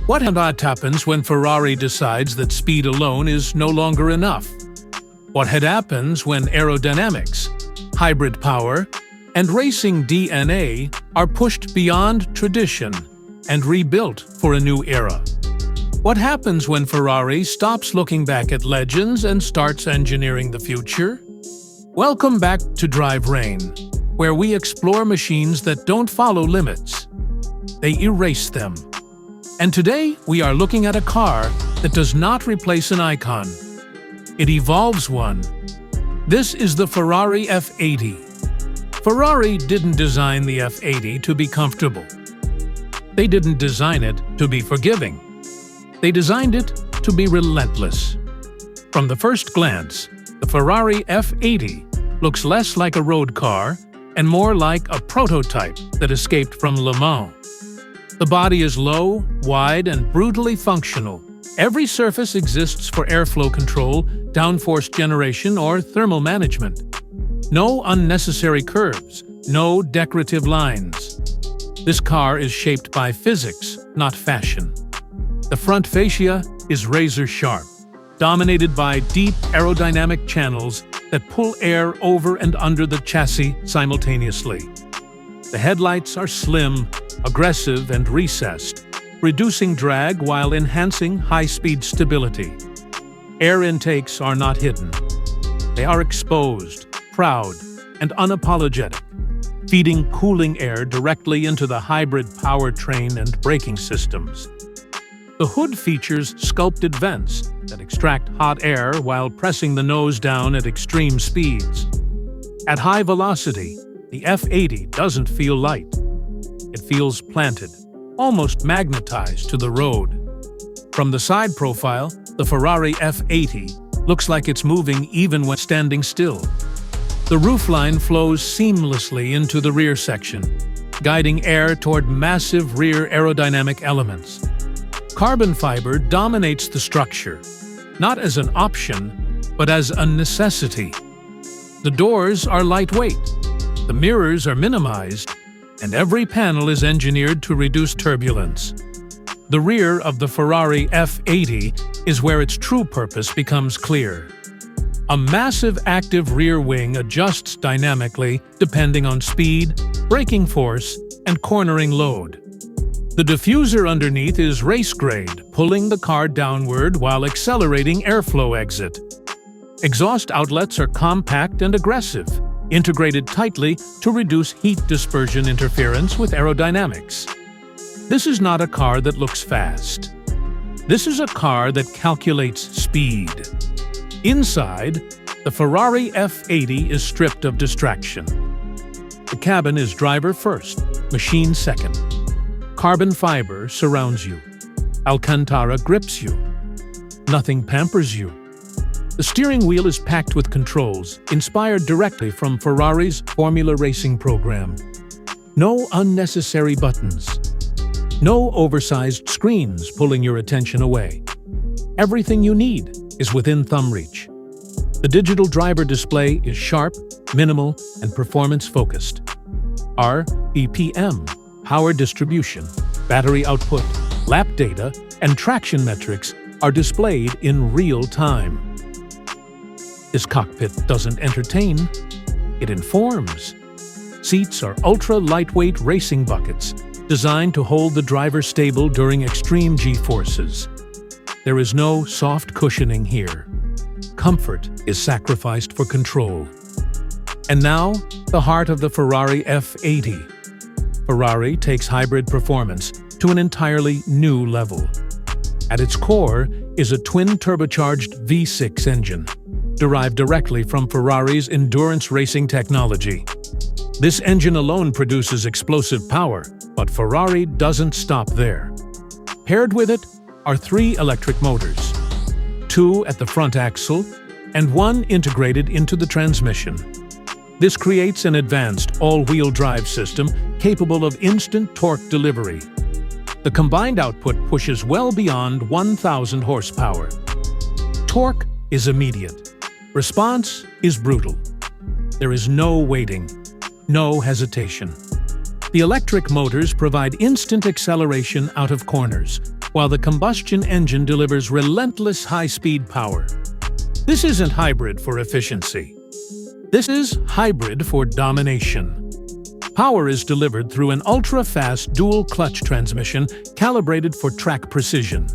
What happens when Ferrari decides that speed alone is no longer enough? What happens when aerodynamics, hybrid power, and racing DNA are pushed beyond tradition and rebuilt for a new era? What happens when Ferrari stops looking back at legends and starts engineering the future? Welcome back to Drive Rain, where we explore machines that don't follow limits. They erase them. And today, we are looking at a car that does not replace an icon. It evolves one. This is the Ferrari F80. Ferrari didn't design the F80 to be comfortable. They didn't design it to be forgiving. They designed it to be relentless. From the first glance, the Ferrari F80 looks less like a road car and more like a prototype that escaped from Le Mans. The body is low, wide, and brutally functional. Every surface exists for airflow control, downforce generation, or thermal management. No unnecessary curves, no decorative lines. This car is shaped by physics, not fashion. The front fascia is razor-sharp, dominated by deep aerodynamic channels that pull air over and under the chassis simultaneously. The headlights are slim, aggressive, and recessed, reducing drag while enhancing high-speed stability. Air intakes are not hidden. They are exposed, proud, and unapologetic, feeding cooling air directly into the hybrid powertrain and braking systems. The hood features sculpted vents that extract hot air while pressing the nose down at extreme speeds. At high velocity, the F80 doesn't feel light. It feels planted, almost magnetized to the road. From the side profile, the Ferrari F80 looks like it's moving even when standing still. The roofline flows seamlessly into the rear section, guiding air toward massive rear aerodynamic elements. Carbon fiber dominates the structure, not as an option, but as a necessity. The doors are lightweight, the mirrors are minimized, and every panel is engineered to reduce turbulence. The rear of the Ferrari F80 is where its true purpose becomes clear. A massive active rear wing adjusts dynamically depending on speed, braking force, and cornering load. The diffuser underneath is race-grade, pulling the car downward while accelerating airflow exit. Exhaust outlets are compact and aggressive, integrated tightly to reduce heat dispersion interference with aerodynamics. This is not a car that looks fast. This is a car that calculates speed. Inside, the Ferrari F80 is stripped of distraction. The cabin is driver first, machine second. Carbon fiber surrounds you. Alcantara grips you. Nothing pampers you. The steering wheel is packed with controls, inspired directly from Ferrari's Formula Racing program. No unnecessary buttons. No oversized screens pulling your attention away. Everything you need is within thumb reach. The digital driver display is sharp, minimal, and performance-focused. RPM, power distribution, battery output, lap data, and traction metrics are displayed in real time. This cockpit doesn't entertain, it informs. Seats are ultra-lightweight racing buckets designed to hold the driver stable during extreme G-forces. There is no soft cushioning here. Comfort is sacrificed for control. And now, the heart of the Ferrari F80. Ferrari takes hybrid performance to an entirely new level. At its core is a twin-turbocharged V6 engine, derived directly from Ferrari's endurance racing technology. This engine alone produces explosive power, but Ferrari doesn't stop there. Paired with it are 3 electric motors, 2 at the front axle and 1 integrated into the transmission. This creates an advanced all-wheel drive system capable of instant torque delivery. The combined output pushes well beyond 1,000 horsepower. Torque is immediate. Response is brutal. There is no waiting, no hesitation. The electric motors provide instant acceleration out of corners, while the combustion engine delivers relentless high-speed power. This isn't hybrid for efficiency. This is hybrid for domination. Power is delivered through an ultra-fast dual-clutch transmission calibrated for track precision.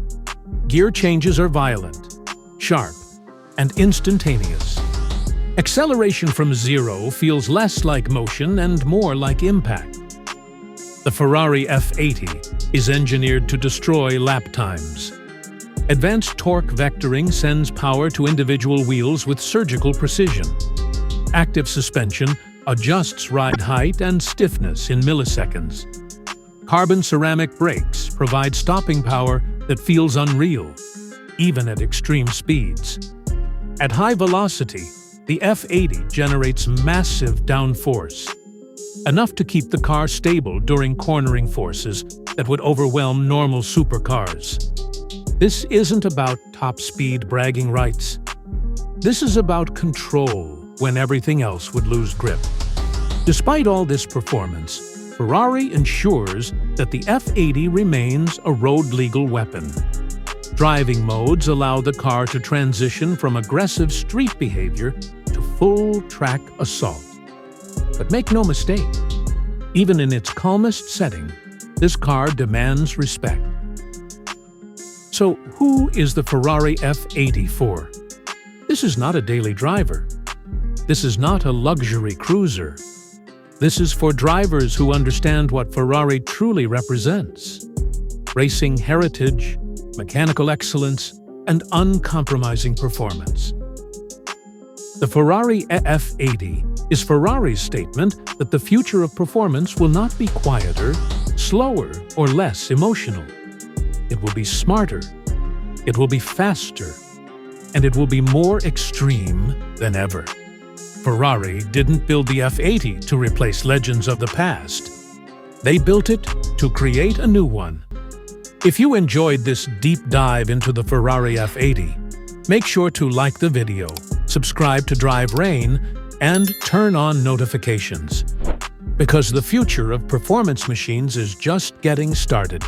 Gear changes are violent, sharp, and instantaneous. Acceleration from zero feels less like motion and more like impact. The Ferrari F80 is engineered to destroy lap times. Advanced torque vectoring sends power to individual wheels with surgical precision. Active suspension adjusts ride height and stiffness in milliseconds. Carbon ceramic brakes provide stopping power that feels unreal, even at extreme speeds. At high velocity, the F80 generates massive downforce, enough to keep the car stable during cornering forces that would overwhelm normal supercars. This isn't about top speed bragging rights. This is about control when everything else would lose grip. Despite all this performance, Ferrari ensures that the F80 remains a road-legal weapon. Driving modes allow the car to transition from aggressive street behavior to full track assault. But make no mistake, even in its calmest setting, this car demands respect. So who is the Ferrari F80 for? This is not a daily driver. This is not a luxury cruiser. This is for drivers who understand what Ferrari truly represents: racing heritage, mechanical excellence, and uncompromising performance. The Ferrari F80 is Ferrari's statement that the future of performance will not be quieter, slower, or less emotional. It will be smarter, it will be faster, and it will be more extreme than ever. Ferrari didn't build the F80 to replace legends of the past. They built it to create a new one. If you enjoyed this deep dive into the Ferrari F80, make sure to like the video, subscribe to Drive Rain, and turn on notifications. Because the future of performance machines is just getting started.